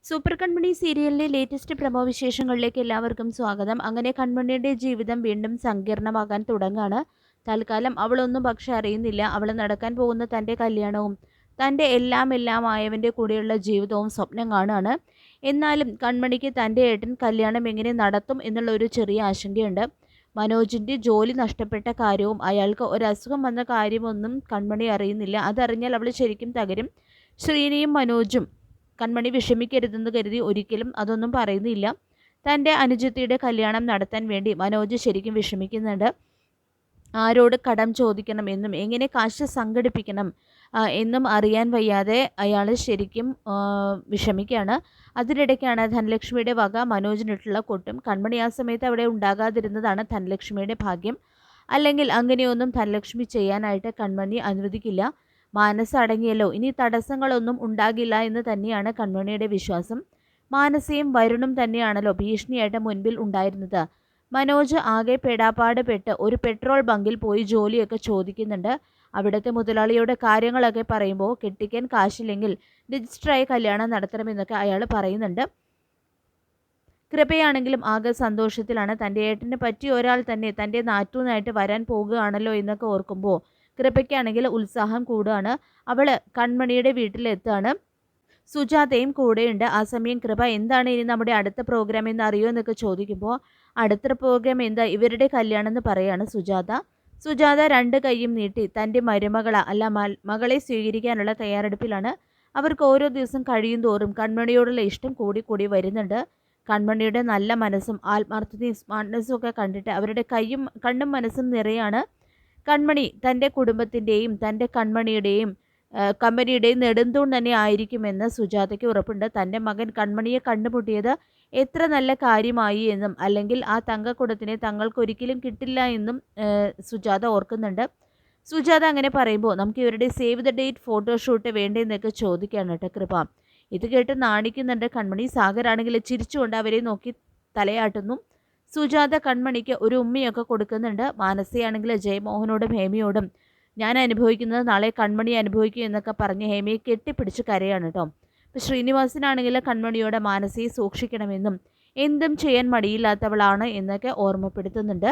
Super കൺമണി സീരിയലിലെ latest promo വിശേഷങ്ങളിലേക്ക് എല്ലാവർക്കും സ്വാഗതം. അങ്ങനെ കൺമണിയുടെ ജീവിതം വീണ്ടും സങ്കീർണമാകാൻ തുടങ്ങാണ്. തൽക്കാലം അവളൊന്നും പക്ഷെ അറിയുന്നില്ല. അവൾ നടക്കാൻ പോകുന്ന തൻ്റെ കല്യാണവും തൻ്റെ എല്ലാം ആയവൻ്റെ കൂടെയുള്ള ജീവിതവും സ്വപ്നം കാണുകയാണ്. എന്നാലും കൺമണിക്ക് തൻ്റെ ഏട്ടൻ കല്യാണം എങ്ങനെ നടത്തും എന്നുള്ള ഒരു ചെറിയ ആശങ്കയുണ്ട്. മനോജിൻ്റെ ജോലി നഷ്ടപ്പെട്ട കാര്യവും അയാൾക്ക് ഒരസുഖം വന്ന കാര്യമൊന്നും കൺമണി അറിയുന്നില്ല. അതറിഞ്ഞാൽ അവൾ ശരിക്കും തകരും. ശ്രീനിയും മനോജും കൺമണി വിഷമിക്കരുതെന്ന് കരുതി ഒരിക്കലും അതൊന്നും പറയുന്നില്ല. തൻ്റെ അനുജത്തിയുടെ കല്യാണം നടത്താൻ വേണ്ടി മനോജ് ശരിക്കും വിഷമിക്കുന്നുണ്ട്. ആരോട് കടം ചോദിക്കണം എന്നും എങ്ങനെ കാശ് സംഘടിപ്പിക്കണം എന്നും അറിയാൻ വയ്യാതെ അയാൾ ശരിക്കും വിഷമിക്കുകയാണ്. അതിനിടയ്ക്കാണ് ധനലക്ഷ്മിയുടെ വക മനോജിനിട്ടുള്ള കൊട്ടും. കൺമണി ആ സമയത്ത് അവിടെ ഉണ്ടാകാതിരുന്നതാണ് ധനലക്ഷ്മിയുടെ ഭാഗ്യം. അല്ലെങ്കിൽ അങ്ങനെയൊന്നും ധനലക്ഷ്മി ചെയ്യാനായിട്ട് കൺമണി അനുവദിക്കില്ല. മാനസ അടങ്ങിയല്ലോ, ഇനി തടസ്സങ്ങളൊന്നും ഉണ്ടാകില്ല എന്ന് തന്നെയാണ് കൺമണിയുടെ വിശ്വാസം. മാനസയും വരുണും തന്നെയാണല്ലോ ഭീഷണിയായിട്ട് മുൻപിൽ ഉണ്ടായിരുന്നത്. മനോജ് ആകെ പെടാപ്പാട് പെട്ട് ഒരു പെട്രോൾ ബങ്കിൽ പോയി ജോലിയൊക്കെ ചോദിക്കുന്നുണ്ട്. അവിടുത്തെ മുതലാളിയുടെ കാര്യങ്ങളൊക്കെ പറയുമ്പോൾ കെട്ടിക്കാൻ കാശില്ലെങ്കിൽ രജിസ്റ്ററായി കല്യാണം നടത്തണമെന്നൊക്കെ അയാൾ പറയുന്നുണ്ട്. കൃപയാണെങ്കിലും ആകെ സന്തോഷത്തിലാണ്. തൻ്റെ ഏട്ടന് പറ്റിയ ഒരാൾ തന്നെ തൻ്റെ നാറ്റൂന്നായിട്ട് വരാൻ പോകുകയാണല്ലോ എന്നൊക്കെ ഓർക്കുമ്പോൾ കൃപയ്ക്കാണെങ്കിൽ ഉത്സാഹം കൂടുകയാണ്. അവൾ കൺമണിയുടെ വീട്ടിലെത്താണ്. സുജാതയും കൂടെയുണ്ട്. ആ സമയം കൃപ എന്താണ് ഇനി നമ്മുടെ അടുത്ത പ്രോഗ്രാം എന്ന് അറിയോ എന്നൊക്കെ ചോദിക്കുമ്പോൾ അടുത്ത പ്രോഗ്രാം എന്താ, ഇവരുടെ കല്യാണം എന്ന് പറയാണ് സുജാത. സുജാത രണ്ട് കൈയും നീട്ടി തൻ്റെ മകളെ സ്വീകരിക്കാനുള്ള തയ്യാറെടുപ്പിലാണ്. അവർക്ക് ഓരോ ദിവസം കഴിയും തോറും കൺമണിയോടുള്ള ഇഷ്ടം കൂടി വരുന്നുണ്ട്. കൺമണിയുടെ നല്ല മനസ്സും ആത്മാർത്ഥതയും സ്മാർട്ട്നെസ്സും ഒക്കെ കണ്ടിട്ട് അവരുടെ കണ്ണും മനസ്സും നിറയാണ്. കൺമണി തൻ്റെ കുടുംബത്തിൻ്റെയും തൻ്റെ കമ്പനിയുടെയും നെടുന്തൂൺ തന്നെ ആയിരിക്കുമെന്ന് സുജാതയ്ക്ക് ഉറപ്പുണ്ട്. തൻ്റെ മകൻ കൺമണിയെ കണ്ടുമുട്ടിയത് എത്ര നല്ല കാര്യമായി എന്നും അല്ലെങ്കിൽ ആ തങ്കക്കുടത്തിനെ തങ്ങൾക്കൊരിക്കലും കിട്ടില്ല എന്നും സുജാത ഓർക്കുന്നുണ്ട്. സുജാത അങ്ങനെ പറയുമ്പോൾ നമുക്ക് ഇവരുടെ സേവ് ദ ഡേറ്റ് ഫോട്ടോഷൂട്ട് വേണ്ടെന്നൊക്കെ ചോദിക്കുകയാണ് കേട്ടോ കൃപ. ഇത് കേട്ട് നാണിക്കുന്നുണ്ട് കൺമണി. സാഗറാണെങ്കിൽ ചിരിച്ചുകൊണ്ട് അവരെ നോക്കി തലയാട്ടുന്നു. സുജാത കൺമണിക്ക് ഒരു ഉമ്മയൊക്കെ കൊടുക്കുന്നുണ്ട്. മാനസയാണെങ്കിൽ ജയമോഹനോടും ഹേമയോടും ഞാൻ അനുഭവിക്കുന്നത് നാളെ കൺമണി അനുഭവിക്കും എന്നൊക്കെ പറഞ്ഞ് ഹേമയെ കെട്ടിപ്പിടിച്ച് കരയാണ് കേട്ടോ. ഇപ്പോൾ ശ്രീനിവാസനാണെങ്കിൽ കൺമണിയോട് മാനസയെ സൂക്ഷിക്കണമെന്നും എന്തും ചെയ്യാൻ മടിയില്ലാത്തവളാണ് എന്നൊക്കെ ഓർമ്മപ്പെടുത്തുന്നുണ്ട്.